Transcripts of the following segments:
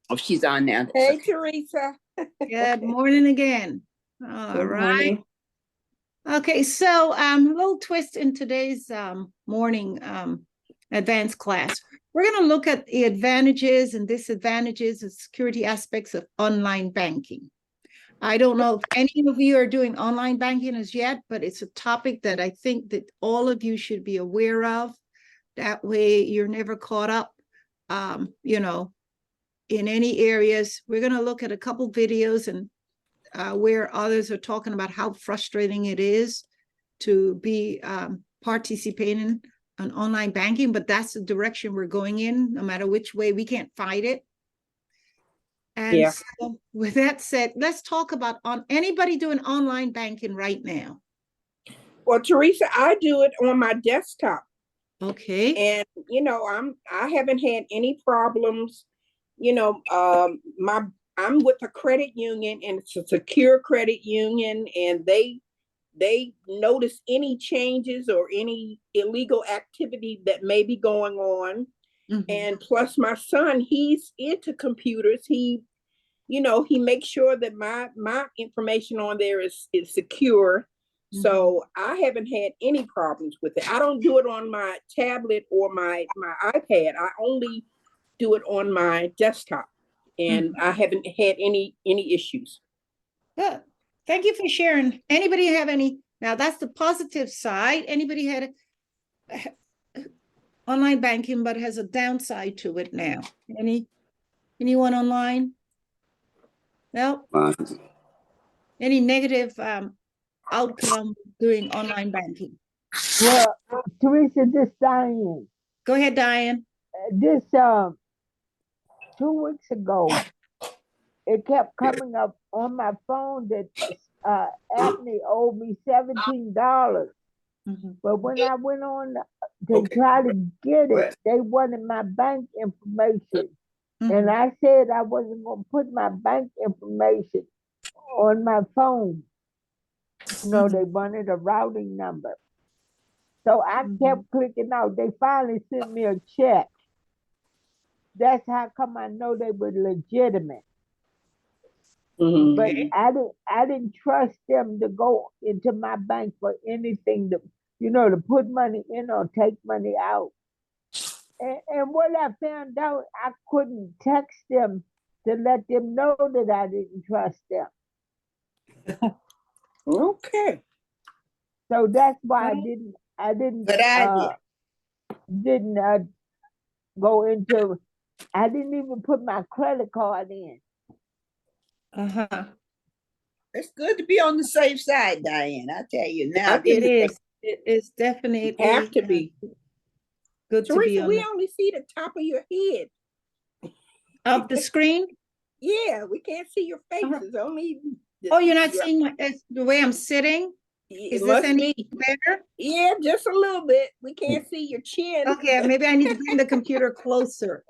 Oh, she's on now. Hey, Teresa. Good morning again. All right. Okay, so a little twist in today's morning advanced class. We're going to look at the advantages and disadvantages and security aspects of online banking. I don't know if any of you are doing online banking as yet, but it's a topic that I think that all of you should be aware of. That way you're never caught up, in any areas. We're going to look at a couple videos and where others are talking about how frustrating it is to be participating in online banking, but that's the direction we're going in. No matter which way, we can't fight it. And so with that said, let's talk about anybody doing online banking right now. Well, Teresa, I do it on my desktop. Okay. And I haven't had any problems. I'm with a credit union, and it's a secure credit union, and they notice any changes or any illegal activity that may be going on. Mm-hmm. And plus my son, he's into computers. He makes sure that my information on there is secure. Mm-hmm. So I haven't had any problems with it. I don't do it on my tablet or my iPad. I only do it on my desktop, and mm-hmm. I haven't had any issues. Good. Thank you for sharing. Anybody have any? Now that's the positive side. Anybody had online banking but has a downside to it now? Anyone online? No. Any negative outcome doing online banking? Well, Teresa, this Diane. Go ahead, Diane. This 2 weeks ago, it kept coming up on my phone that Apney owed me $17. Mm-hmm. But when I went on to try to get it, they wanted my bank information. Mm-hmm. And I said I wasn't going to put my bank information on my phone. Mm-hmm. They wanted a routing number. So I kept clicking out. They finally sent me a check. That's how come I know they were legitimate. Mm-hmm. But I didn't trust them to go into my bank for anything to put money in or take money out. And what I found out, I couldn't text them to let them know that I didn't trust them. Okay. So that's why I didn't go into. I didn't even put my credit card in. Uh-huh. It's good to be on the safe side, Diane. I tell you now. It is. It is definitely have to be good. Teresa, to be on we only see the top of your head of the screen. Yeah, we can't see your face. It's only. You're not seeing the way I'm sitting. Is this any better? Yeah, just a little bit. We can't see your chin. Okay, maybe I need to bring the computer closer.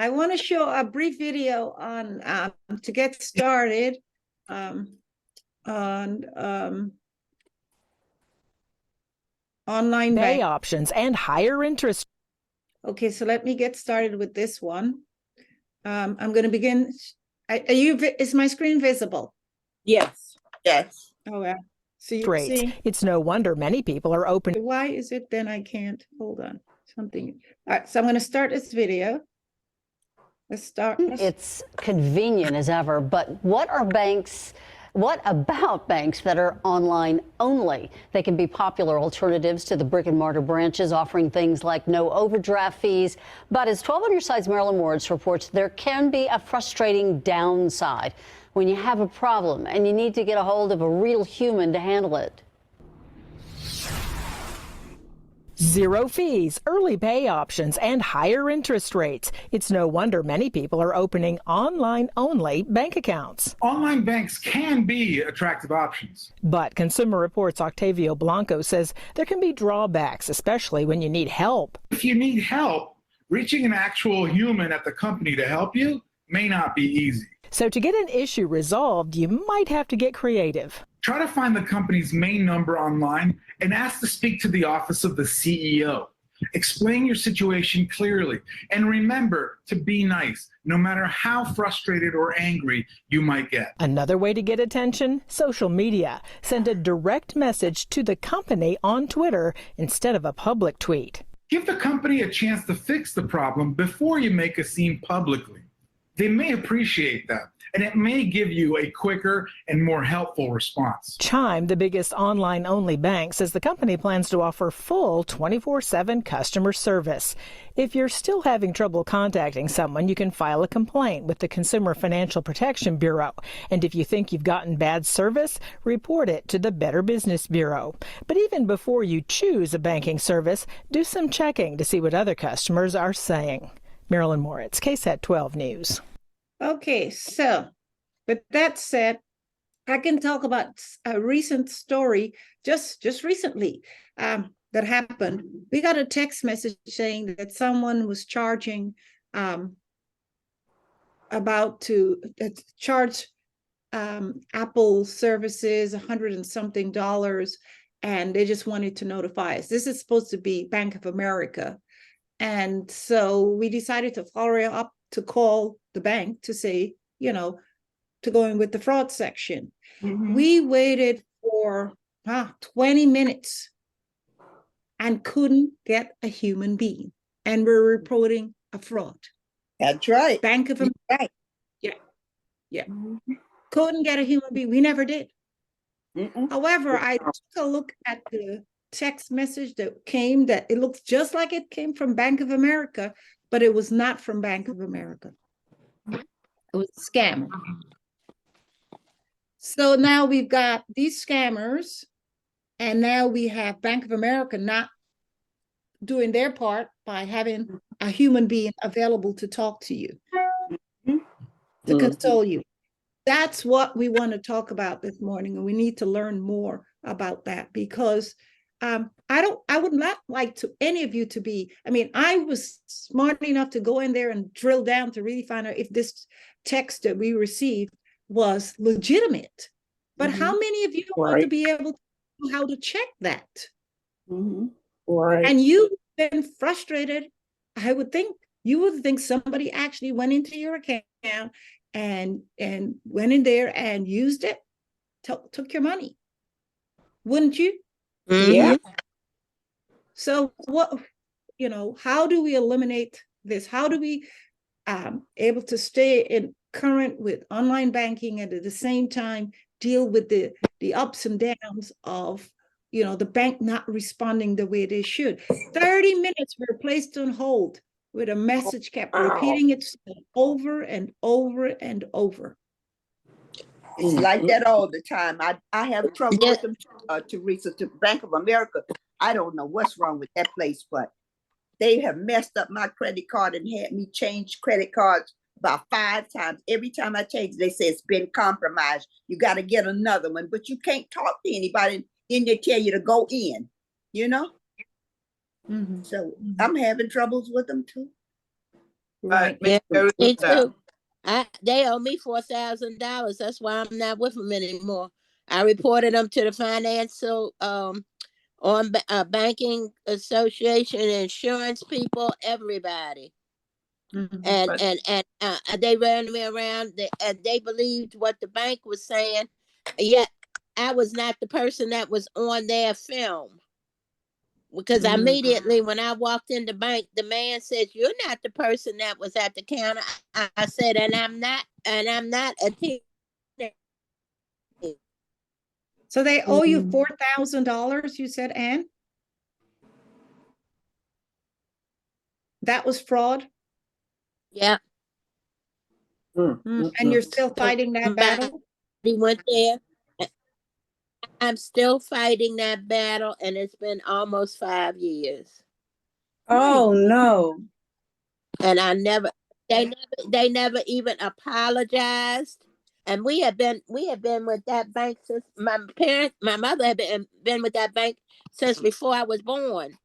I want to show a brief video on to get started on online pay options and higher interest. Okay, so let me get started with this one. I'm going to begin. Is my screen visible? Yes. Yes. Oh, yeah. So you Great. see? It's no wonder many people are open. Why is it then I can't? Hold on. Something. All right, so I'm going to start this video. Let's start. It's convenient as ever, but what about banks that are online only? They can be popular alternatives to the brick and mortar branches, offering things like no overdraft fees. But as 12 on your side's Marilyn Wards reports, there can be a frustrating downside when you have a problem and you need to get a hold of a real human to handle it. Zero fees, early pay options, and higher interest rates. It's no wonder many people are opening online-only bank accounts. Online banks can be attractive options. But Consumer Reports' Octavio Blanco says there can be drawbacks, especially when you need help. If you need help, reaching an actual human at the company to help you may not be easy. So to get an issue resolved, you might have to get creative. Try to find the company's main number online and ask to speak to the office of the CEO. Explain your situation clearly. And remember to be nice, no matter how frustrated or angry you might get. Another way to get attention? Social media. Send a direct message to the company on Twitter instead of a public tweet. Give the company a chance to fix the problem before you make a scene publicly. They may appreciate that, and it may give you a quicker and more helpful response. Chime, the biggest online-only bank, says the company plans to offer full 24/7 customer service. If you're still having trouble contacting someone, you can file a complaint with the Consumer Financial Protection Bureau. And if you think you've gotten bad service, report it to the Better Business Bureau. But even before you choose a banking service, do some checking to see what other customers are saying. Marilyn Moritz, KSAT 12 News. Okay, so with that said, I can talk about a recent story just recently that happened. We got a text message saying that someone was charging about to charge Apple services $100 and something, and they just wanted to notify us. This is supposed to be Bank of America. And so we decided to follow up to call the bank to say, to go in with the fraud section. Mhm. We waited for 20 minutes and couldn't get a human being. And we're reporting a fraud. That's right. Bank of You're America. right. Yeah. Mhm. Couldn't get a human being. We never did. Mm-mm. However, I took a look at the text message that came, that it looks just like it came from Bank of America, but it was not from Bank of America. It was a scam. So now we've got these scammers, and now we have Bank of America not doing their part by having a human being available to talk to you, to console you. That's what we want to talk about this morning, and we need to learn more about that, because I would not like to any of you to be, I was smart enough to go in there and drill down to really find out if this text that we received was legitimate. But how many of you want to be able to know how to check that? Right. And you've been frustrated. I would think you would think somebody actually went into your account and went in there and used it, took your money. Wouldn't you? Yeah. So what, how do we eliminate this? How do we able to stay in current with online banking and at the same time deal with the ups and downs of the bank not responding the way they should? 30 minutes we were placed on hold with a message kept repeating itself over and over and over. It's like that all the time. I have trouble with them, Teresa, to Bank of America. I don't know what's wrong with that place, but they have messed up my credit card and had me change credit cards about 5 times. Every time I change, they say it's been compromised. You got to get another one, but you can't talk to anybody. Then they tell you to go in, So I'm having troubles with them too. Right. Me too. They owe me $4,000. That's why I'm not with them anymore. I reported them to the financial banking association, insurance people, everybody. And they ran me around. They believed what the bank was saying, yet I was not the person that was on their film. Because immediately when I walked in the bank, the man said, "You're not the person that was at the counter." I said, and I'm not a teenager. So they owe you $4,000, you said, Ann? That was fraud? Yeah. And you're still fighting that battle? He went there. I'm still fighting that battle, and it's been almost 5 years. Oh no. And they never even apologized. And we have been with that bank since my mother had been with that bank since before I was born.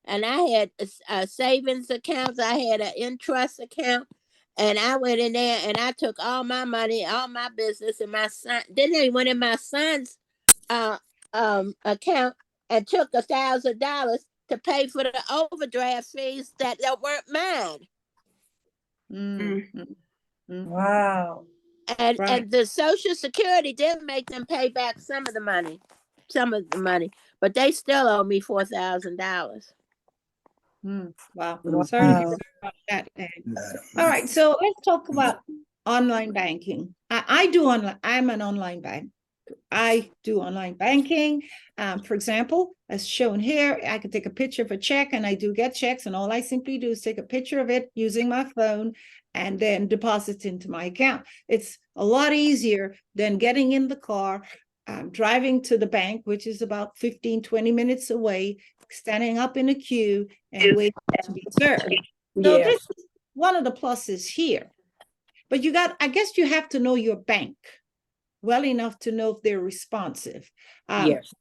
And I had savings accounts, I had an interest account, and I went in there and I took all my money, all my business, and my son. Then they went in my son's account and took $1,000 to pay for the overdraft fees that weren't mine. Wow. And Right. and the Social Security did make them pay back some of the money, but they still owe me $4,000. Wow. Wow. Sorry to hear about that. All right, so let's talk about online banking. I do online. I'm an online bank. I do online banking. For example, as shown here, I can take a picture of a check, and I do get checks, and all I simply do is take a picture of it using my phone and then deposit into my account. It's a lot easier than getting in the car, driving to the bank, which is about 15, 20 minutes away, standing up in a queue and waiting to be served. So Yeah. this is one of the pluses here. But I guess you have to know your bank well enough to know if they're responsive. Yes.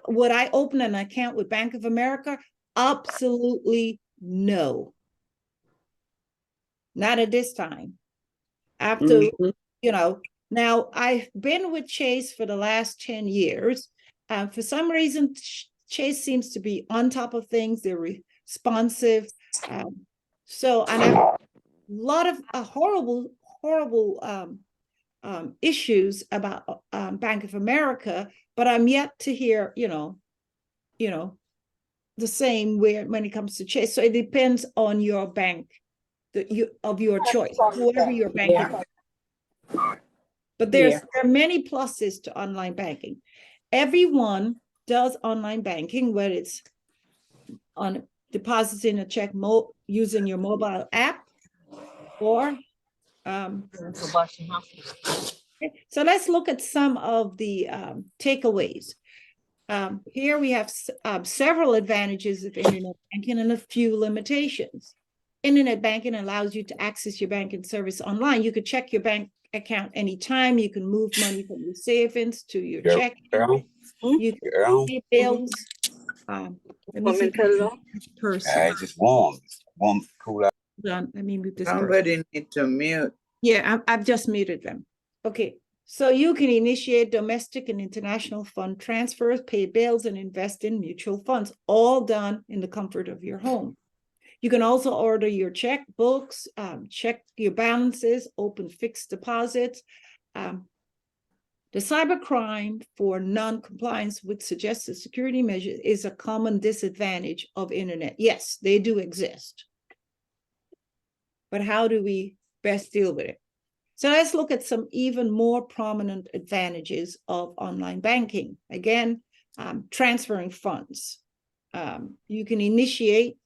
Would I open an account with Bank of America? Absolutely no. Not at this time. After, now I've been with Chase for the last 10 years. For some reason, Chase seems to be on top of things. They're responsive. And I've a lot of horrible issues about Bank of America, but I'm yet to hear, the same when it comes to Chase. So it depends on your bank of your choice, whoever your bank is. But there are many pluses to online banking. Everyone does online banking, whether it's on depositing a check using your mobile app or so let's look at some of the takeaways. Here we have several advantages of internet banking and a few limitations. Internet banking allows you to access your banking service online. You could check your bank account anytime. You can move money from your savings to your checking. You can pay bills. Let me see. It's just warm, cool out. Let me mute this. Somebody need to mute. Yeah, I've just muted them. Okay, so you can initiate domestic and international fund transfers, pay bills, and invest in mutual funds, all done in the comfort of your home. You can also order your checkbooks, check your balances, open fixed deposits. The cybercrime for non-compliance with suggested security measures is a common disadvantage of internet. Yes, they do exist. But how do we best deal with it? So let's look at some even more prominent advantages of online banking. Again, transferring funds. You can initiate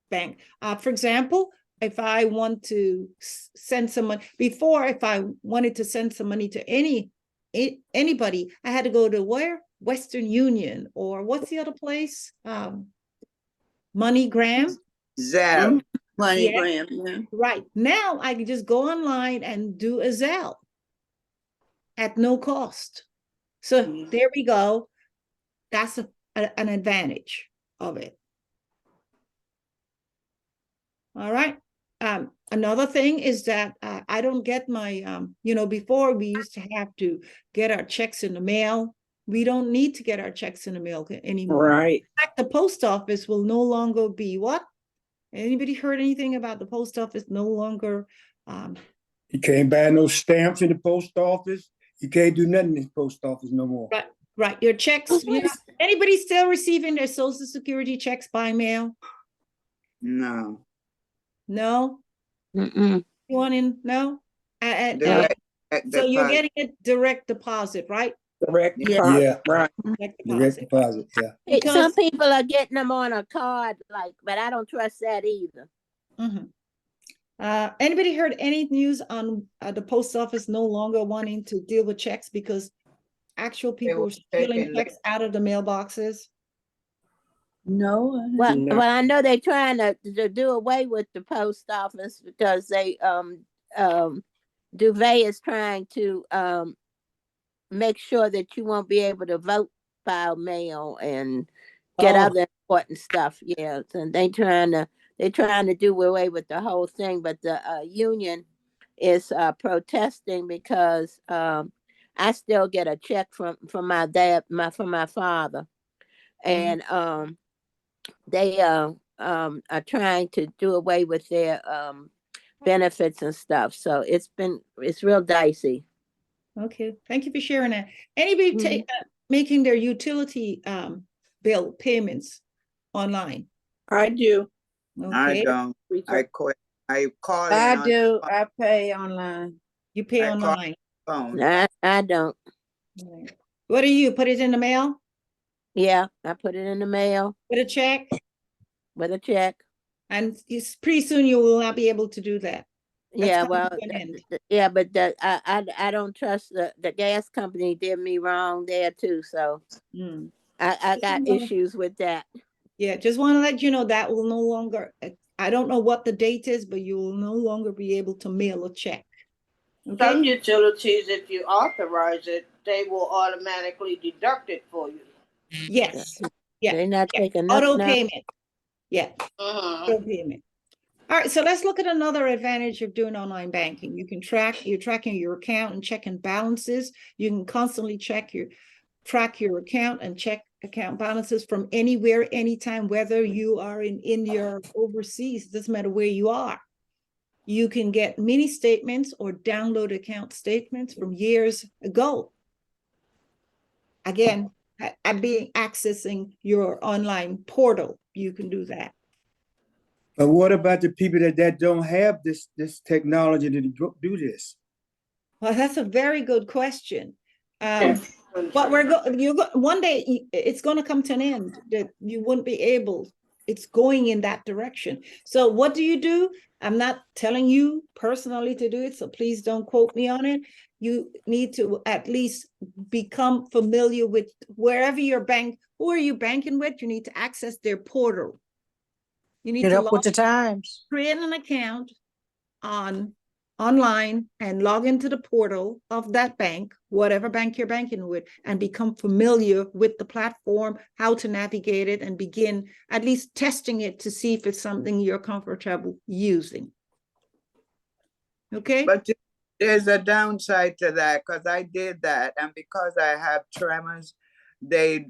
bank. For example, if I want to send some money, before if I wanted to send some money to anybody, I had to go to where? Western Union, or what's the other place? MoneyGram? Zelle. MoneyGram, yeah. Right. Now I can just go online and do a Zelle at no cost. So there we go. That's an advantage of it. All right. Another thing is that I don't get my, before we used to have to get our checks in the mail. We don't need to get our checks in the mail anymore. Right. In fact, the post office will no longer be what? Anybody heard anything about the post office no longer? You can't buy no stamps in the post office. You can't do nothing in the post office no more. Right. Your checks. Anybody still receiving their Social Security checks by mail? No. No. Mm-mm. You want in? No. So you're getting a direct deposit, right? Direct deposit. Yeah. Right. Direct deposit. Yeah. Because some people are getting them on a card, but I don't trust that either. Anybody heard any news on the post office no longer wanting to deal with checks because actual people were stealing checks out of the mailboxes? No. Well, I know they're trying to do away with the post office because they Duvet is trying to make sure that you won't be able to vote by mail and get other important stuff. Yeah, and they're trying to do away with the whole thing, but the union is protesting because I still get a check from my dad, from my father, and they are trying to do away with their benefits and stuff. So it's real dicey. Okay, thank you for sharing that. Anybody making their utility bill payments online? I do. I Okay, don't. I quit. I call in I on do. I pay online. you pay I call online. phone. I don't. Right. What do you put it in the mail? Yeah, I put it in the mail With a check? with a check. And pretty soon you will not be able to do that. That's Yeah, coming well, to an end. yeah, but I don't trust the gas company did me wrong there too. So Mm. I got issues with that. Yeah, just want to let you know that will no longer, I don't know what the date is, but you will no longer be able to mail a check. Okay? Some utilities, if you authorize it, they will automatically deduct it for you. Yes. Yeah. They're not taking Auto nothing out. payment. Yeah. Auto payment. All right, so let's look at another advantage of doing online banking. You can you're tracking your account and checking balances. You can constantly track your account and check account balances from anywhere, anytime, whether you are in India or overseas. It doesn't matter where you are. You can get mini statements or download account statements from years ago. Again, I'm accessing your online portal. You can do that. But what about the people that don't have this technology to do this? Well, that's a very good question. But one day it's going to come to an end that you wouldn't be able. It's going in that direction. So what do? I'm not telling you personally to do it, so please don't quote me on it. You need to at least become familiar with wherever your bank, who are you banking with? You need to access their portal. You need Get to up with the times. create an account online and log into the portal of that bank, whatever bank you're banking with, and become familiar with the platform, how to navigate it, and begin at least testing it to see if it's something you're comfortable using. Okay? But there's a downside to that because I did that, and because I have tremors, they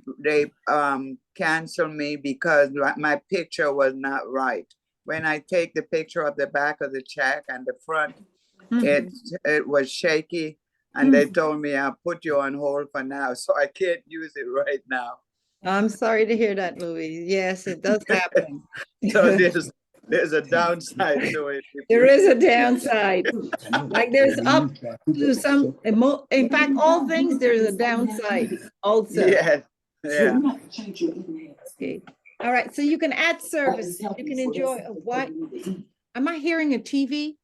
cancel me because my picture was not right. When I take the picture of the back of the check and the front, it was shaky, and they told me I'll put you on hold for now, so I can't use it right now. I'm sorry to hear that, Louis. Yes, it does happen. So there's a downside to it. There is a downside. Like there's up to some, in fact, all things, there's a downside also. Yes. Yeah. Okay. All right. So you can add service. You can enjoy a what? Am I hearing a TV?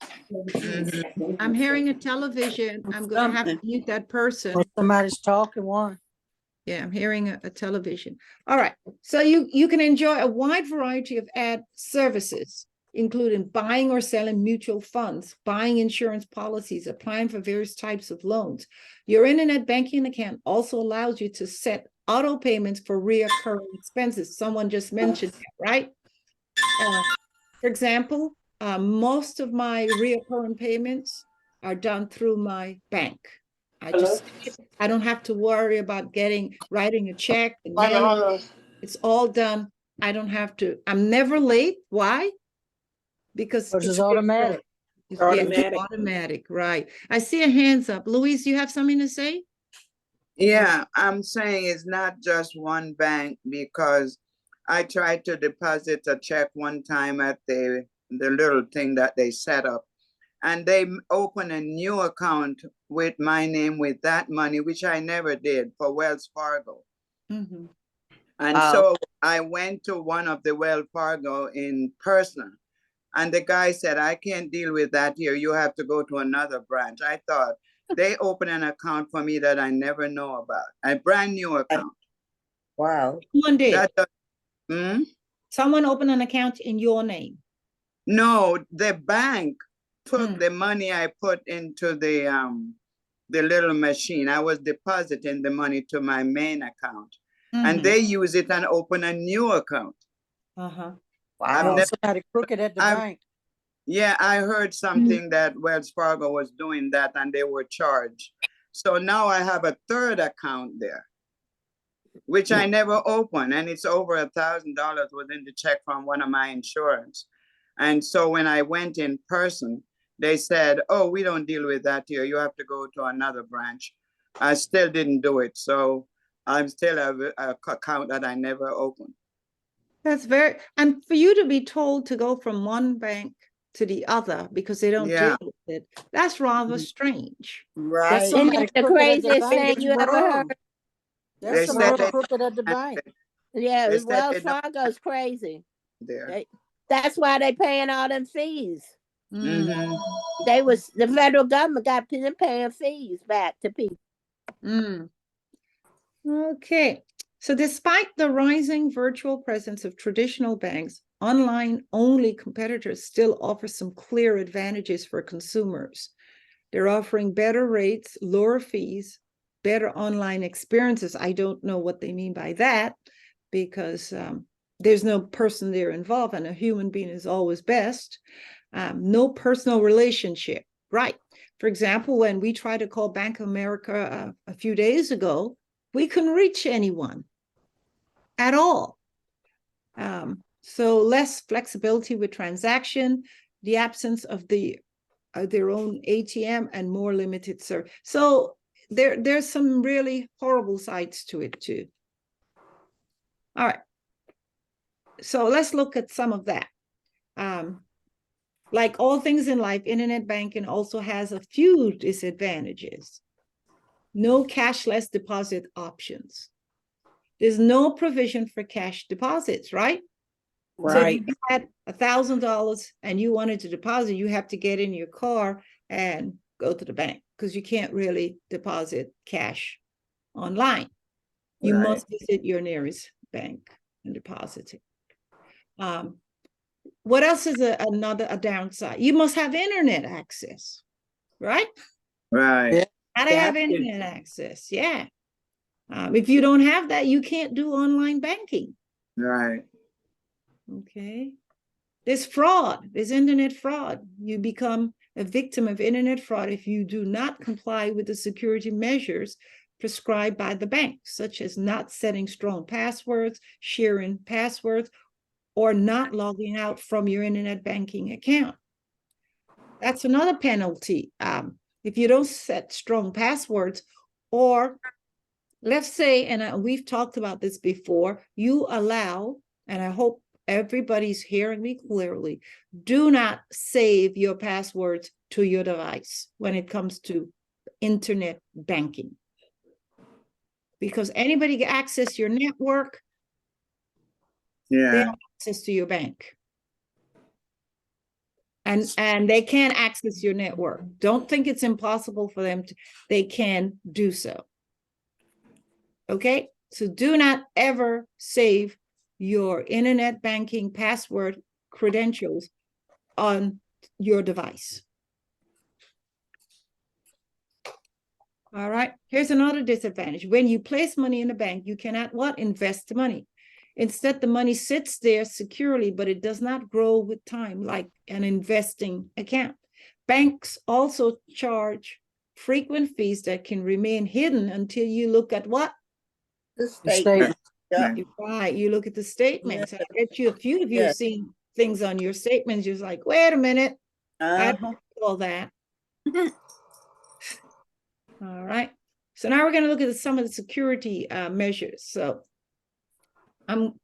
I'm hearing a television. I'm going to have to mute that person. Or somebody's talking one. Yeah, I'm hearing a television. All right. So you can enjoy a wide variety of ad services, including buying or selling mutual funds, buying insurance policies, applying for various types of loans. Your internet banking account also allows you to set auto payments for recurring expenses. Someone just mentioned that, right? For example, most of my recurring payments are done through my bank. I don't have to worry about writing a check and mailing. It's all done. I don't have to. I'm never late. Why? Because it's automatic. It's automatic, right? I see a hands up. Louise, you have something to say? Yeah, I'm saying it's not just one bank, because I tried to deposit a check one time at the little thing that they set up, and they opened a new account with my name with that money, which I never did, for Wells Fargo. And so I went to one of the Wells Fargo in person, and the guy said, I can't deal with that here. You have to go to another branch. I thought they opened an account for me that I never know about, a brand new account. Wow. Someone did. Someone opened an account in your name? No, the bank took the money I put into the little machine. I was depositing the money to my main account, and they use it and open a new account. Wow. Somebody crooked at the bank. Yeah, I heard something that Wells Fargo was doing that and they were charged. So now I have a third account there. which I never opened, and it's over $1,000 within the check from one of my insurance. And so when I went in person, they said, "Oh, we don't deal with that here. You have to go to another branch." I still didn't do it, so I'm still have an account that I never opened. That's and for you to be told to go from one bank to the other because they don't deal with it, that's rather strange. Right. Isn't that the craziest thing you ever heard? There's somebody crooked at the bank. Yeah, Wells Fargo's crazy. That's why they paying all them fees. Mm-hmm. The federal government got them paying fees back to people. Okay, so despite the rising virtual presence of traditional banks, online-only competitors still offer some clear advantages for consumers. They're offering better rates, lower fees, better online experiences. I don't know what they mean by that because there's no person there involved, and a human being is always best. No personal relationship, right? For example, when we tried to call Bank of America a few days ago, we couldn't reach anyone at all. So less flexibility with transaction, the absence of their own ATM, and more limited service. So there's some really horrible sides to it too. All right. So let's look at some of that. Like all things in life, internet banking also has a few disadvantages. No cashless deposit options. There's no provision for cash deposits, right? So if you had $1,000 and you wanted to deposit, you have to get in your car and go to the bank because you can't really deposit cash online. You must visit your nearest bank and deposit it. What else is a downside? You must have internet access, right? Right. Gotta have internet access, yeah. If you don't have that, you can't do online banking. Right. Okay. There's fraud. There's internet fraud. You become a victim of internet fraud if you do not comply with the security measures prescribed by the bank, such as not setting strong passwords, sharing passwords, or not logging out from your internet banking account. That's another penalty. If you don't set strong passwords, or let's say, and we've talked about this before, you allow, and I hope everybody's hearing me clearly, do not save your passwords to your device when it comes to internet banking. Because anybody can access your network, they have access to your bank. And they can access your network. Don't think it's impossible for them to, they can do so. Okay, so do not ever save your internet banking password credentials on your device. All right, here's another disadvantage. When you place money in a bank, you cannot invest the money. Instead, the money sits there securely, but it does not grow with time like an investing account. Banks also charge frequent fees that can remain hidden until you look at what? The statement. Yeah. Right, you look at the statements. I bet you a few of you have seen things on your statements. You're like, wait a minute, I don't do all that. All right, so now we're going to look at some of the security measures. So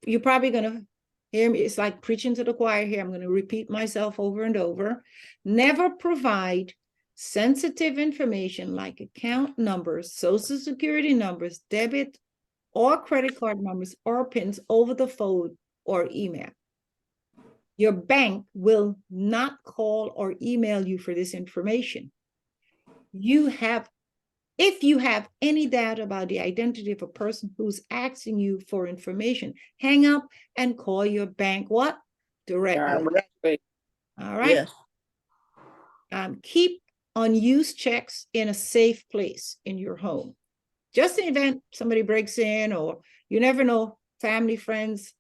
you're probably going to hear me. It's like preaching to the choir here. I'm going to repeat myself over and over. Never provide sensitive information like account numbers, social security numbers, debit or credit card numbers or PINs over the phone or email. Your bank will not call or email you for this information. If you have any doubt about the identity of a person who's asking you for information, hang up and call your bank directly. All right. Yes. Keep unused checks in a safe place in your home. Just in the event somebody breaks in, or you never know, family, friends,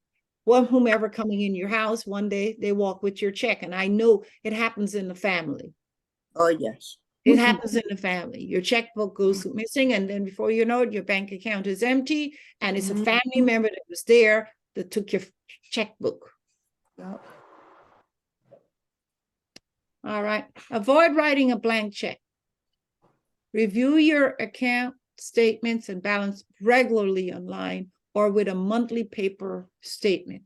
whomever coming in your house, one day they walk with your check. And I know it happens in the family. Oh, yes. It happens in the family. Your checkbook goes missing, and then before you know it, your bank account is empty, and it's a family member that was there that took your checkbook. Yep. All right. Avoid writing a blank check. Review your account statements and balance regularly online or with a monthly paper statement.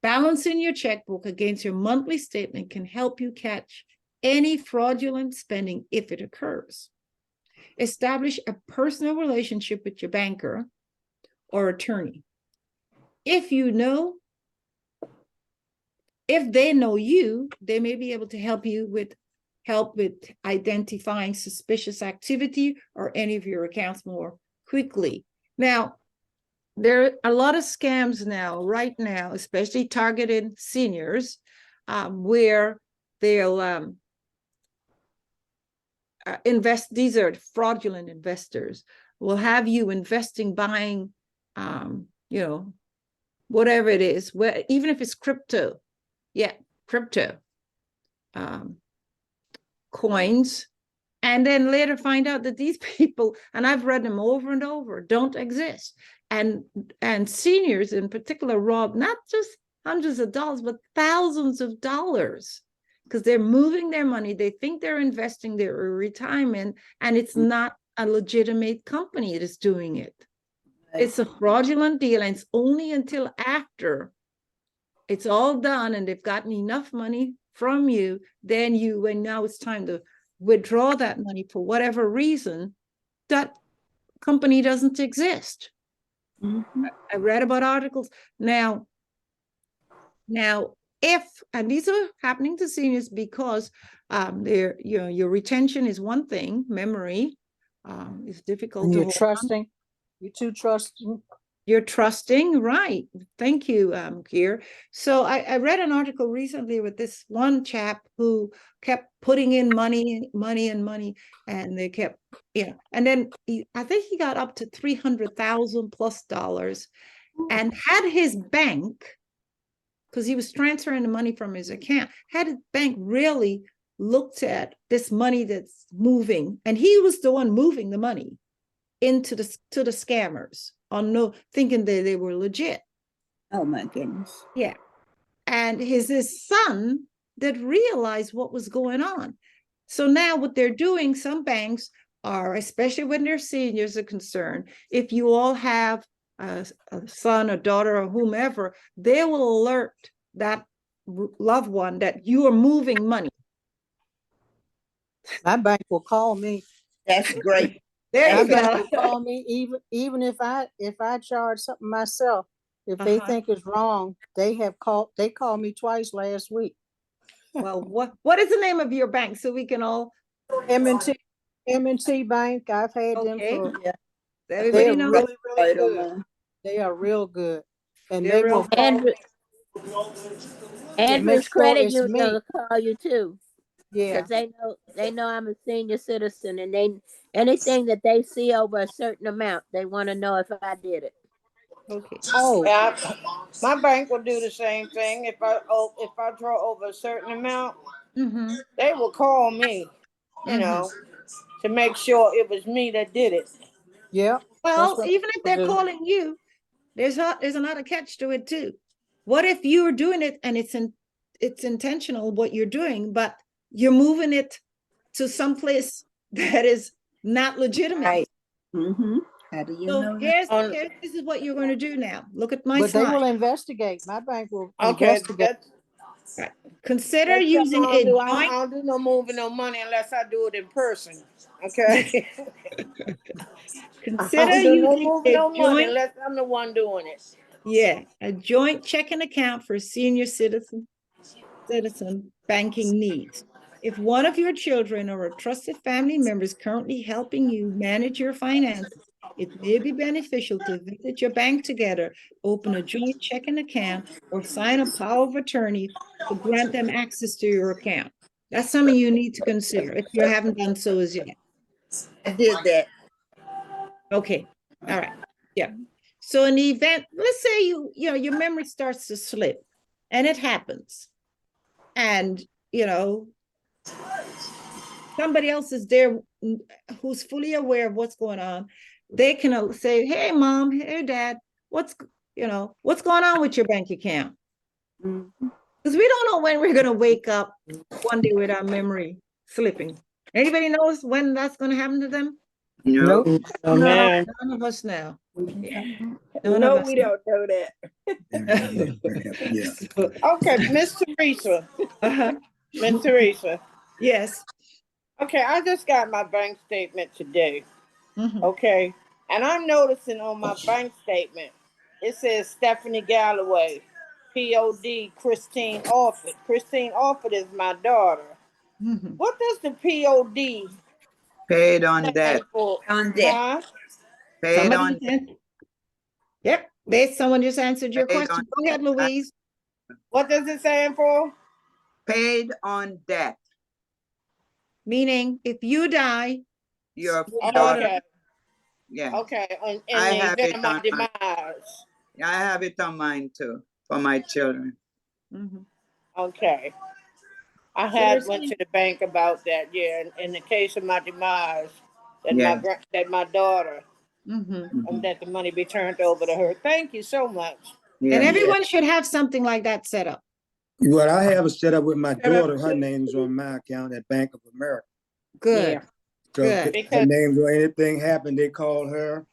Balancing your checkbook against your monthly statement can help you catch any fraudulent spending if it occurs. Establish a personal relationship with your banker or attorney. If they know you, they may be able to help with identifying suspicious activity or any of your accounts more quickly. Now, there are a lot of scams right now, especially targeted seniors, where they'll invest. These are fraudulent investors will have you investing, buying, whatever it is, even if it's crypto, crypto coins, and then later find out that these people, and I've read them over and over, don't exist. And seniors in particular rob not just hundreds of dollars, but thousands of dollars, because they're moving their money. They think they're investing their retirement, and it's not a legitimate company that is doing it. It's a fraudulent deal, and it's only until after it's all done and they've gotten enough money from you, then when now it's time to withdraw that money for whatever reason, that company doesn't exist. I read about articles. Now, and these are happening to seniors because your retention is one thing, memory is difficult. And you're trusting. You're too trusting. You're trusting, right? Thank you, Kier. So I read an article recently with this one chap who kept putting in money, and they kept, and then I think he got up to $300,000+ and had his bank, because he was transferring the money from his account, had his bank really looked at this money that's moving, and he was the one moving the money to the scammers thinking that they were legit. Oh my goodness. Yeah. And his son that realized what was going on. So now what they're doing, some banks are, especially when their seniors are concerned, if you all have a son or daughter or whomever, they will alert that loved one that you are moving money. My bank will call me. That's great. There you go. Will call me even if I charge something myself. If they think it's wrong, they called me twice last week. Well, what is the name of your bank so we can all? M&T Bank. I've had them for. Yeah. Everybody knows. Really, really good. They are real good, and they will. Andrew's credit union will call you too. Yeah, because they know I'm a senior citizen, and anything that they see over a certain amount, they want to know if I did it. Okay. Oh, yeah, my bank will do the same thing. If I draw over a certain amount, they will call me, to make sure it was me that did it. Yeah. Well, even if they're calling you, there's another catch to it too. What if you're doing it and it's intentional what you're doing, but you're moving it to someplace that is not legitimate? Right. How do you know? This is what you're going to do now. Look at my slide. But they will investigate. My bank will investigate. Right. Consider using a joint. I don't do no moving no money unless I do it in person. Okay. Consider using a joint unless I'm the one doing it. Yeah, a joint checking account for senior citizen banking needs. If one of your children or a trusted family member is currently helping you manage your finances, it may be beneficial to visit your bank together, open a joint checking account, or sign a power of attorney to grant them access to your account. That's something you need to consider if you haven't done so as yet. I did that. Okay. All right. Yeah. So in the event, let's say your memory starts to slip, and it happens, and somebody else is there who's fully aware of what's going on, they can say, hey, mom, hey, dad, what's going on with your bank account? Because we don't know when we're going to wake up one day with our memory slipping. Anybody knows when that's going to happen to them? No. Nope. Oh, No, man. none of us know. Yeah. No, we don't know that. Yeah. Okay, Miss Teresa. Uh-huh. Miss Teresa. Yes. Okay, I just got my bank statement today. Mhm. Okay. And I'm noticing on my bank statement, it says Stephanie Galloway, POD Christine Orford. Christine Orford is my daughter. Mhm. What does the POD Paid on stand debt. for? On debt. Huh? Paid Somebody on just Yep. Someone just answered your Paid question. on Go ahead, Louise. What does it stand for? paid on debt. Meaning, if you die, Your your daughter. Okay. Yeah. Okay. In I the have event it of my on mine. demise. I have it on mine too for my children. Mhm. Okay. I So they're had went saying, to the bank about that. Yeah, in the case of my demise, that Yeah. my daughter, mhm. Mhm. that the money be turned over to her. Thank you so much. And Yeah. everyone should have something like that set up. What I have is set up with my Set up daughter. Her to- name's on my account at Bank of America. Good. Yeah. So Good. her Because name's or anything happened, they call her.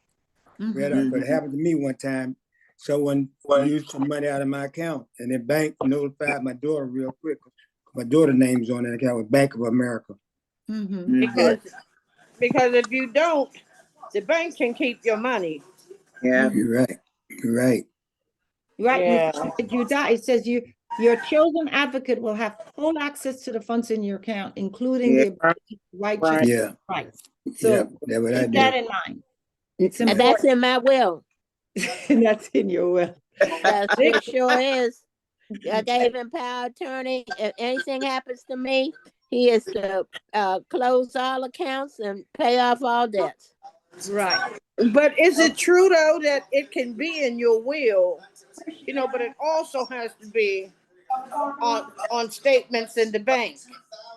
Mhm. But it happened to me one time. Someone used some money out of my account, and the bank notified my daughter real quick. My daughter's name's on that account with Bank of America. Mhm. Mhm. because if you don't, the bank can keep your money. Yeah. You're right. You're right. Right. Yeah. If you die, it says your chosen advocate will have full access to the funds in your account, including Yeah. the ability to write Right. checks. Yeah. Right. Yeah. So That's what I keep that do. in mind. It's And that's important. in my will. And that's in your will. Yes, it sure is. I gave him power of attorney. If anything happens to me, he is to close all accounts and pay off all debts. Right. But is it true though that it can be in your will? But it also has to be on statements in the bank.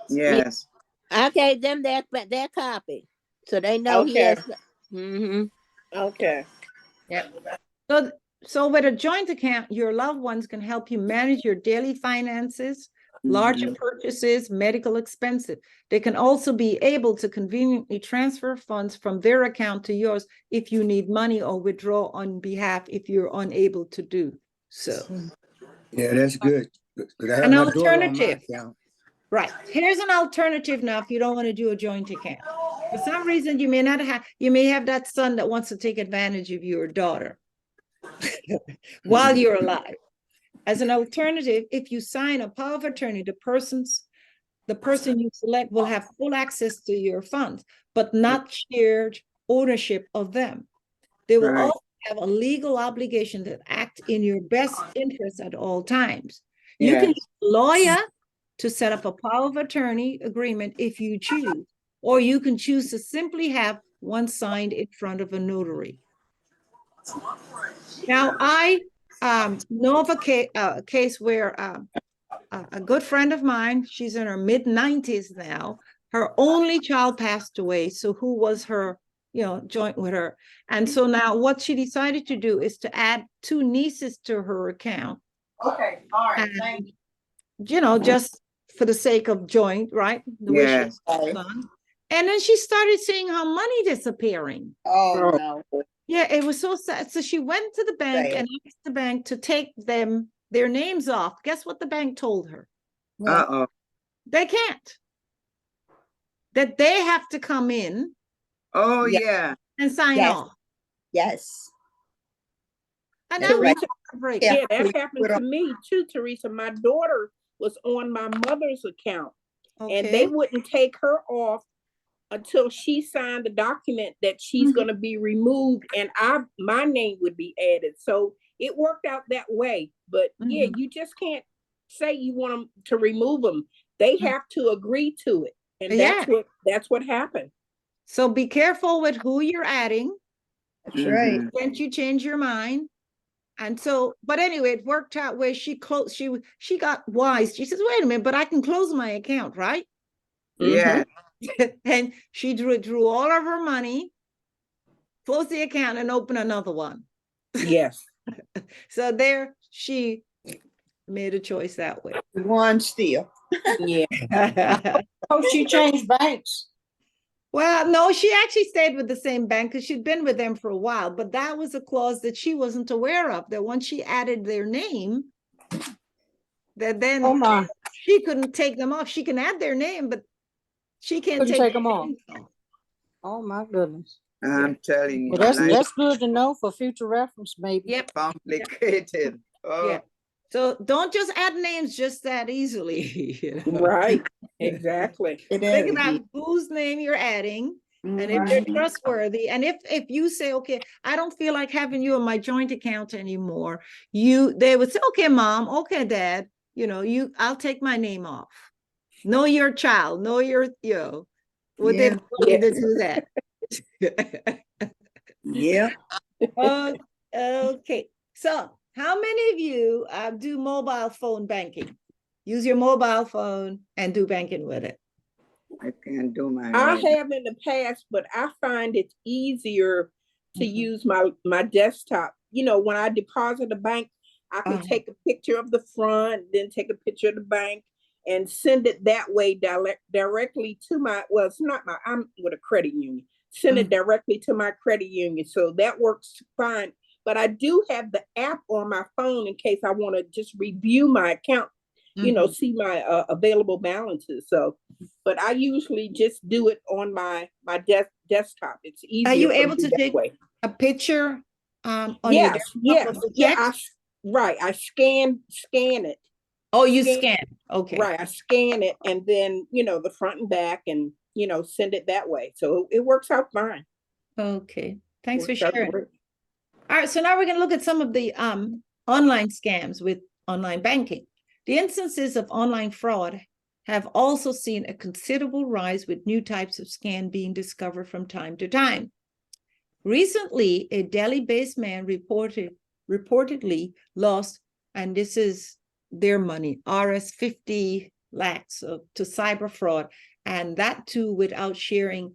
Yes. I gave them their copy, so they know he Okay. has. Mm-hmm. Okay. Yeah. So with a joint account, your loved ones can help you manage your daily finances, larger purchases, medical expenses. They can also be able to conveniently transfer funds from their account to yours if you need money, or withdraw on behalf if you're unable to do so. Yeah, that's good. Because I have An my daughter on my alternative. account. Right. Here's an alternative now if you don't want to do a joint account. For some reason, you may have that son that wants to take advantage of your daughter while you're alive. As an alternative, if you sign a power of attorney, the person you select will have full access to your funds, but not shared ownership of them. They will also have a legal obligation to act in your best interest at all times. You can use a lawyer to set up a power of attorney agreement if you choose, or you can choose to simply have one signed in front of a notary. Now, I know of a case where a good friend of mine, she's in her mid-90s now, her only child passed away, so who was her joint with her. And so now what she decided to do is to add 2 nieces to her account. Okay. All right. And, Thank you. just for the sake of joint, right? The way she's done. And then she started seeing her money disappearing. Oh, no. Yeah, it was so sad. So she went to the bank and asked the bank to take their names off. Guess what the bank told her? Uh-oh. They can't. That they have to come in. Oh, yeah. And sign off. Yes. And that was Teresa, heartbreak. yeah, that happened to me too, Teresa. My daughter was on my mother's account, and they wouldn't take her off until she signed the document that she's going to be removed, and my name would be added. So it worked out that way. But yeah, you just can't say you want them to remove them. They have to agree to it, and that's what happened. So be careful with who you're adding. That's right. Can't you change your mind? And so, but anyway, it worked out where she got wise. She says, wait a minute, but I can close my account, right? Yeah. And she drew all of her money, closed the account, and opened another one. Yes. So there she made a choice that way. One still. Yeah. Oh, she changed banks. Well, no, she actually stayed with the same bank because she'd been with them for a while, but that was a clause that she wasn't aware of, that once she added their name, that then Oh my, she couldn't take them off. She can add their name, but she can't couldn't take take them off. names off. Oh my goodness. I'm telling you, Well, life that's good to know for future reference, maybe. Yep. complicated. Oh, Yeah. So don't just add names just that easily. You know? Right. Exactly. Think about whose name you're adding, and if they're trustworthy. And if you say, okay, I don't feel like having you in my joint account anymore, they would say, okay, mom, okay, dad, I'll take my name off. Know your child, know your, would they be willing to do that? Yeah. Okay. So how many of you do mobile phone banking? Use your mobile phone and do banking with it? I can't do my I own. have in the past, but I find it easier to use my desktop. When I deposit a bank, I can take a picture of the front, then take a picture of the bank and send it that way directly to it's not I'm with a credit union. Send it directly to my credit union. So that works fine. But I do have the app on my phone in case I want to just review my account, see my available balances. So, but I usually just do it on my desktop. It's easier. Are you able to take way. a picture on your desktop of the check? I scan it. Oh, you scan. Okay. Right. I scan it and then, the front and back and, send it that way. So it works out fine. Okay. Thanks for sharing. All right. So now we're going to look at some of the online scams with online banking. The instances of online fraud have also seen a considerable rise, with new types of scam being discovered from time to time. Recently, a Delhi-based man reportedly lost, and this is their money, Rs 50 lakhs to cyber fraud, and that too without sharing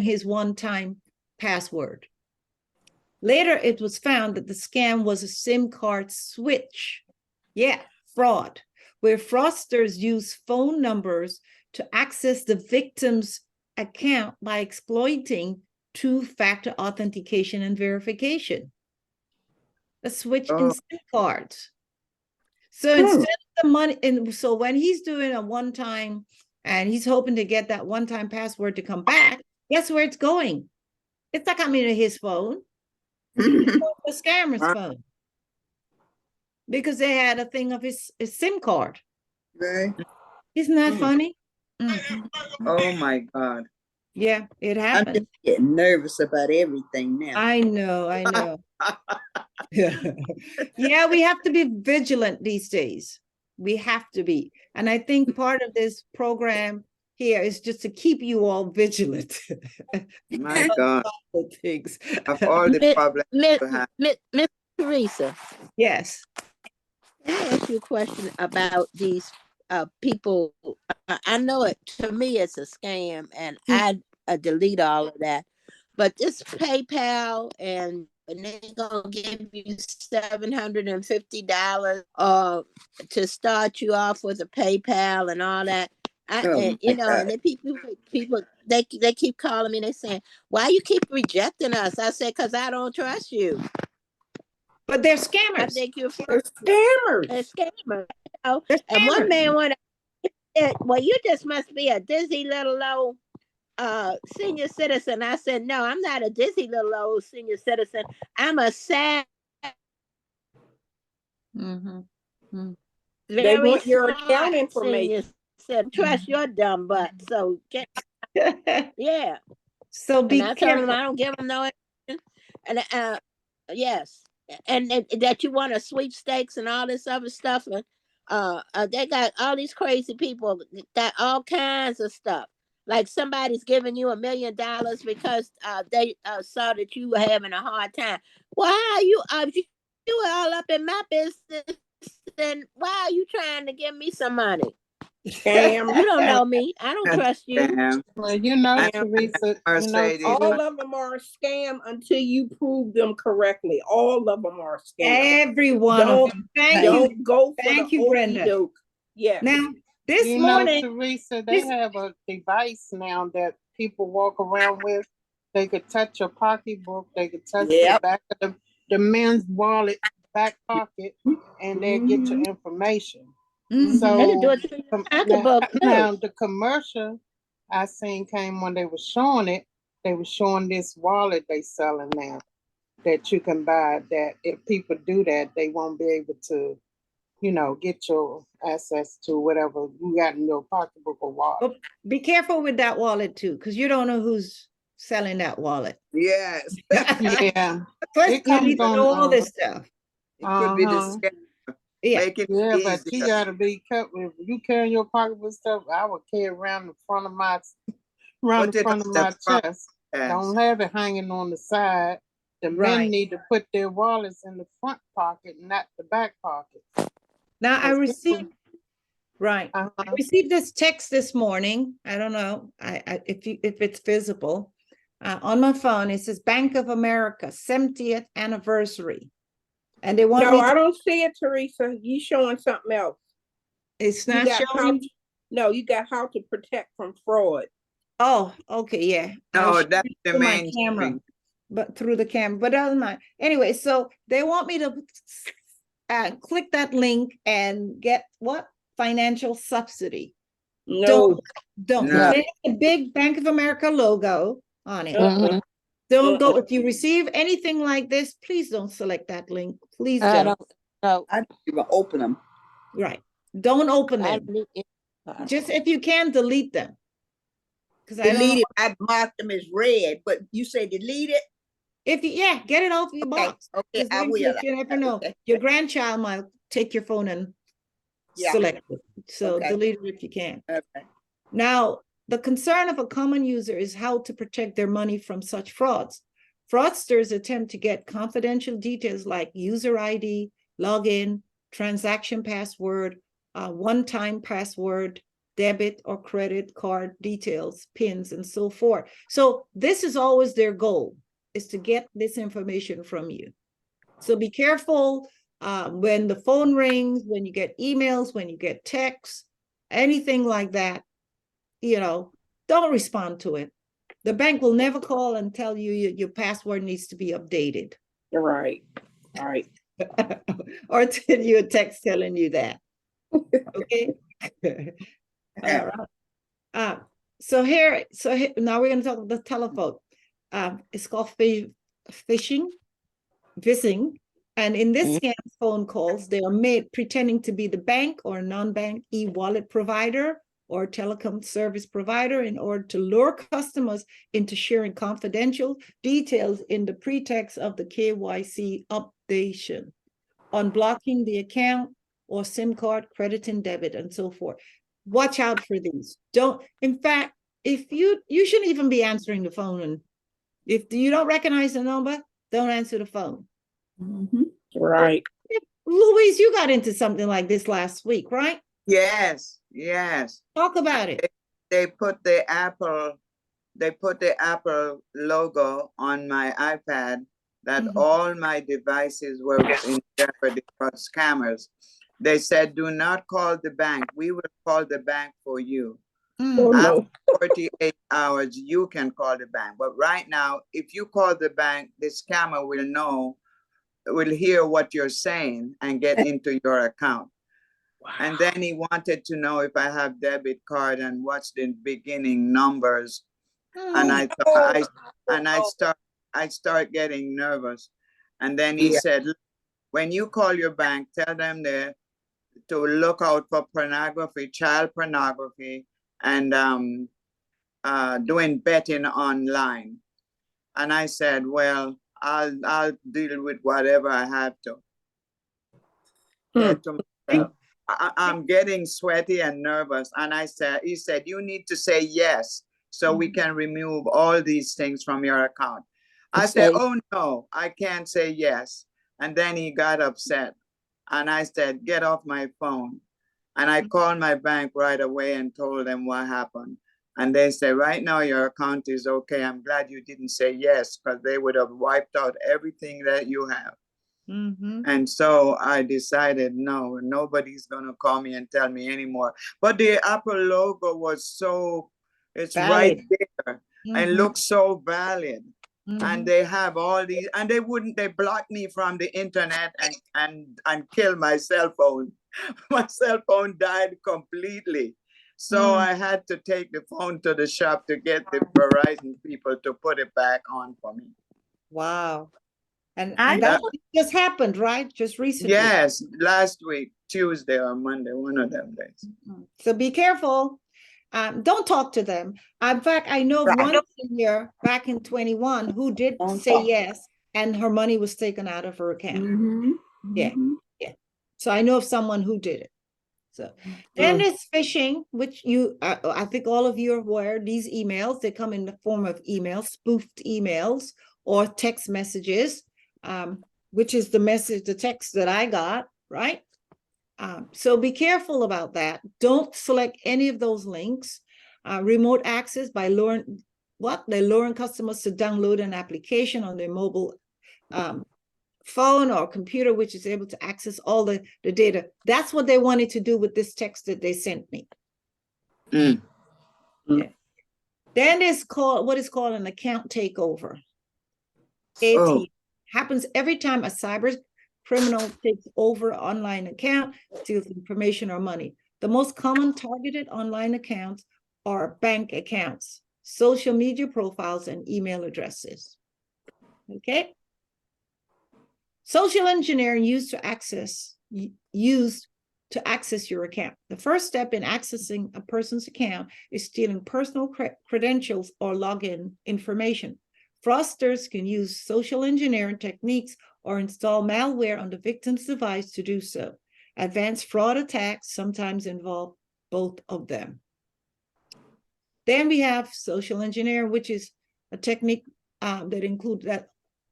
his one-time password. Later, it was found that the scam was a SIM card switch. Yeah, fraud, where fraudsters use phone numbers to access the victim's account by exploiting two-factor authentication and verification. A switch in SIM cards. So instead of the money, and so when he's doing a one-time and he's hoping to get that one-time password to come back, guess where it's going? It's not coming to his phone. It's the scammer's phone. Because they had a thing of his SIM card. Right. Isn't that funny? Oh my God. Yeah, it happens. I'm just getting nervous about everything now. I know. Yeah, we have to be vigilant these days. We have to be. And I think part of this program here is just to keep you all vigilant. My God. Things. Of all the problems you have. Miss Teresa. Yes. Let me ask you a question about these people. I know it, to me, it's a scam, and I delete all of that. But this PayPal and they're gonna give you $750 to start you off with a PayPal and all that. And then people they keep calling me. They saying, "Why you keep rejecting us?" I said, "Cause I don't trust you." But they're scammers. I think you're scammers. They're scammers. And one man well, you just must be a dizzy little old senior citizen. I said, no, I'm not a dizzy little old senior citizen. I'm a sad. They want your account information. Said, trust your dumb butt. So yeah. So be and I careful. told him I don't give them no. And yes, and that you want a sweepstakes and all this other stuff, and they got all these crazy people got all kinds of stuff. Like somebody's giving you $1 million because they saw that you were having a hard time. Why are you you were all up in my business? Then why are you trying to give me some money? Scam. You don't know me. I don't trust you. Scam. Well, you know, And Teresa, Mercedes, All of them are a scam until you prove them correctly. All of them are a scam. Every one of them. Thank you. Don't go for Thank the you, Brenda. okey-doke. Yeah. Now, this you morning, know, Teresa, they have a device now that people walk around with. They could touch your pocketbook. They could touch the back of the men's wallet, back pocket, and they get your information. So They can do it through your pocketbook too. now the commercial I seen came when they were showing it. They were showing this wallet they selling now that you can buy. That if people do that, they won't be able to, you know, get your access to whatever you got in your pocketbook or wallet. but be careful with that wallet too, because you don't know who's selling that wallet. yes. Yeah, First, it you comes need to on, know all this stuff. It could be the Uh-huh. scam. Yeah. Make it Yeah, but you easier. gotta be careful. If you carry your pocketbook stuff, I would carry around the front of my Put it on the front. chest. Yes. Don't have it hanging on the side. The Right. men need to put their wallets in the front pocket, not the back pocket. Now I 'Cause received, people- right. I Uh-huh. received this text this morning. I don't know if it's visible on my phone. It says Bank of America 70th anniversary, and they want No, me. I don't see it, Teresa. You showing something else. It's You not got showing. no, you got how to protect from fraud. Oh, okay, yeah. No, I'll show that's you the through my main camera, thing. but through the camera. But doesn't matter. Anyway, so they want me to click that link and get what? Financial subsidy. No. Don't. No. There's a big Bank of America logo on it. Mhm. Don't go. If you receive anything like this, please don't select that link. Please I don't. don't know. I don't even open them. Right. Don't open I them. don't need it. Just if you can, delete them. Because I don't know. Delete it. I marked them as red, but you say delete it. If you, yeah, get it off your Okay, box. okay, Just I in will. case, you never know. Okay. Your grandchild might take your phone and Yeah. select it. So Okay. delete it if you can. Okay. Now, the concern of a common user is how to protect their money from such frauds. Fraudsters attempt to get confidential details like user ID, login, transaction password, one-time password, debit or credit card details, PINs, and so forth. So this is always their goal, is to get this information from you. So be careful when the phone rings, when you get emails, when you get texts, anything like that, you know, don't respond to it. The bank will never call and tell you your password needs to be updated. You're right. All right. Or send you a text telling you that. Okay. All right. So now we're going to talk about the telephone. It's called phishing. And in this scam phone calls, they are made pretending to be the bank or non-bank e-wallet provider or telecom service provider in order to lure customers into sharing confidential details in the pretext of the KYC updation, unblocking the account or SIM card, credit and debit, and so forth. Watch out for these. In fact, if you shouldn't even be answering the phone. And if you don't recognize the number, don't answer the phone. Mm-hmm. Right. Louise, you got into something like this last week, right? Yes, yes. Talk about it. They put the Apple logo on my iPad that all my devices were in jeopardy for scammers. They said, do not call the bank. We will call the bank for you. Oh, After no. 48 hours, you can call the bank. But right now, if you call the bank, the scammer will hear what you're saying and get into your account. Wow. And then he wanted to know if I have debit card and what's the beginning numbers. And I start getting nervous. And then he said, when you call your bank, tell them to look out for pornography, child pornography, and doing betting online. And I said, well, I'll deal with whatever I have to. Get to myself. I'm getting sweaty and nervous. And he said, you need to say yes, so we can remove all these things from your account. I said, oh no, I can't say yes. And then he got upset. And I said, get off my phone. And I called my bank right away and told them what happened. And they said, right now your account is okay. I'm glad you didn't say yes, because they would have wiped out everything that you have. And so I decided, no, nobody's gonna call me and tell me anymore. But the Apple logo was so, it's Valid. right there and looks so valid. And they have all these, and they blocked me from the internet and killed my cell phone. My cell phone died completely. So I had to take the phone to the shop to get the Verizon people to put it back on for me. Wow. And that just happened, right? Just recently. Yes, last week, Tuesday or Monday, one of them days. So be careful. Don't talk to them. In fact, I know of one senior back in 21 who did say yes, and her money was taken out of her account. Yeah. So I know of someone who did it. So then there's phishing, which I think all of you are aware. These emails, they come in the form of emails, spoofed emails or text messages, which is the text that I got, right? So be careful about that. Don't select any of those links. Remote access by luring customers to download an application on their mobile phone or computer, which is able to access all the data. That's what they wanted to do with this text that they sent me. Yeah. Then there's what is called an account takeover. AT happens every time a cyber criminal takes over an online account, steals information or money. The most common targeted online accounts are bank accounts, social media profiles, and email addresses. Okay. Social engineering used to access your account. The first step in accessing a person's account is stealing personal credentials or login information. Fraudsters can use social engineering techniques or install malware on the victim's device to do so. Advanced fraud attacks sometimes involve both of them. Then we have social engineering, which is a technique that includes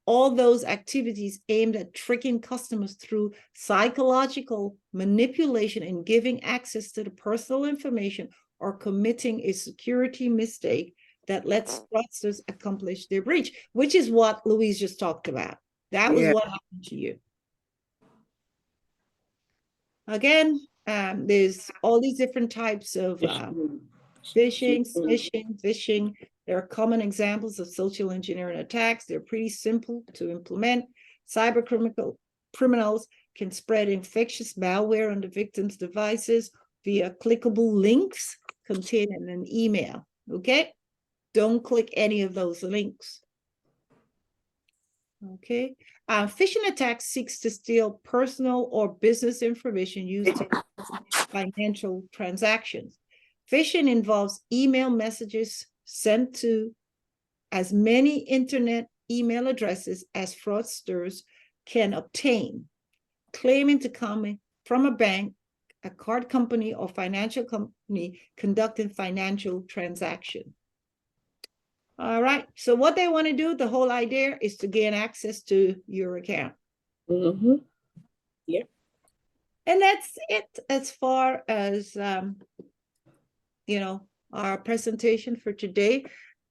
all those activities aimed at tricking customers through psychological manipulation and giving access to the personal information or committing a security mistake that lets fraudsters accomplish their breach, which is what Louise just talked about. That was what happened to you. Again, there's all these different types of phishing. There are common examples of social engineering attacks. They're pretty simple to implement. Cyber criminals can spread infectious malware on the victim's devices via clickable links contained in an email. Okay? Don't click any of those links. Okay. Phishing attacks seeks to steal personal or business information used to financial transactions. Phishing involves email messages sent to as many internet email addresses as fraudsters can obtain, claiming to come from a bank, a card company, or financial company conducting financial transactions. All right, so what they want to do, the whole idea is to gain access to your account. Yep. And that's it as far as, our presentation for today.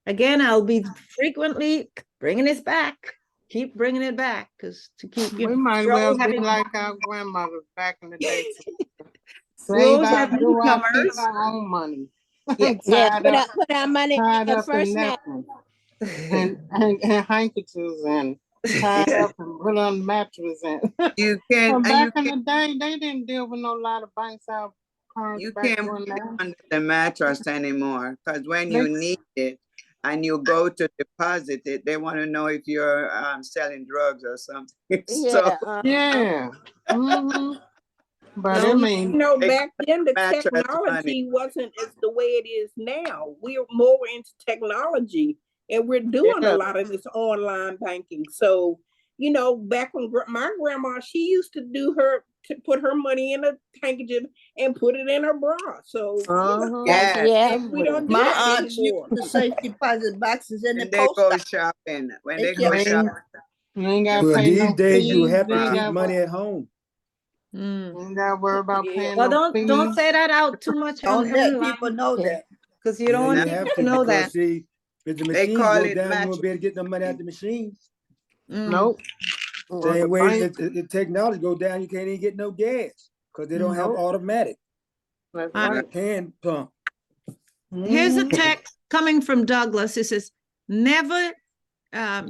Again, I'll be frequently bringing this back. Keep bringing it back because to keep. We might well be like our grandmothers back in the day. Save our own money. Yeah, put our money in first now. And handkerchiefs and tied up and put on mattress and you can. Back in the day, they didn't deal with no lot of banks out. You can't put it under the mattress anymore because when you need it and you go to deposit it, they want to know if you're selling drugs or something. Yeah. But back then the technology wasn't as the way it is now. We're more into technology and we're doing a lot of this online banking. So, back when my grandma, she used to put her money in a handkerchief and put it in her bra. So we don't do my that aunts anymore. used the safe deposit boxes in the they post go office. shopping. When they go shopping. Well, these days you have to keep money at home. Ain't gotta worry about paying Well, no don't fees. say that out too much Don't let online, people know that. because you don't Yeah, want you people have to to know because that. see, if the They machines call go it down, you match. won't be able to get the money out the machines. Nope. Same way the technology go down, you can't even get no gas because they don't have Nope. automatic. That's Uh, right. Hand pump. Here's a text coming from Douglas. It says, never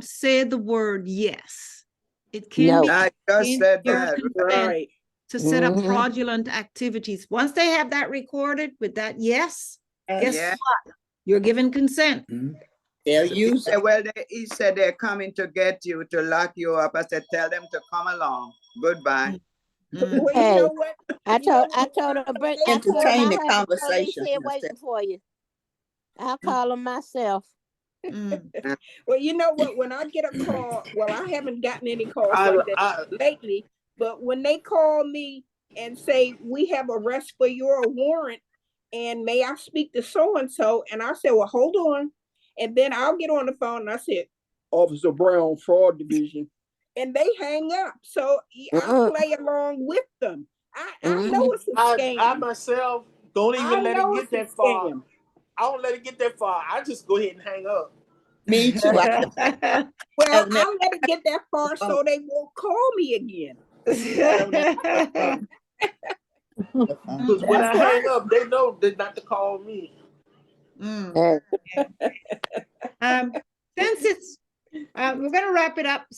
say the word yes. It can be I just said your that. consent Right. to set up fraudulent activities. Once they have that recorded with that yes, guess Yeah. what? You're given consent. They'll He use said, it. well, he said they're coming to get you, to lock you up. I said, tell them to come along. Goodbye. Well, you Hey, know what? I You know told what? her to bring. I told Entertain them the I had the police conversation. here waiting for you. I'll call them myself. Well, you know what? When I get a call, well, I haven't gotten any calls like that lately, but when they call me and say, we have a arrest for your warrant, and may I speak to so-and-so? And I said, well, hold on. And then I'll get on the phone and I said, Officer Brown, Fraud Division. And they hang up. So I play along with them. I know it's a scam. I myself don't even let it get that far. Scam. I don't let it get that far. I just go ahead and hang up. Me too. Well, I'll let it get that far so they won't call me again. Because when I hang up, they know they're not to call me. Since it's we're gonna wrap it up.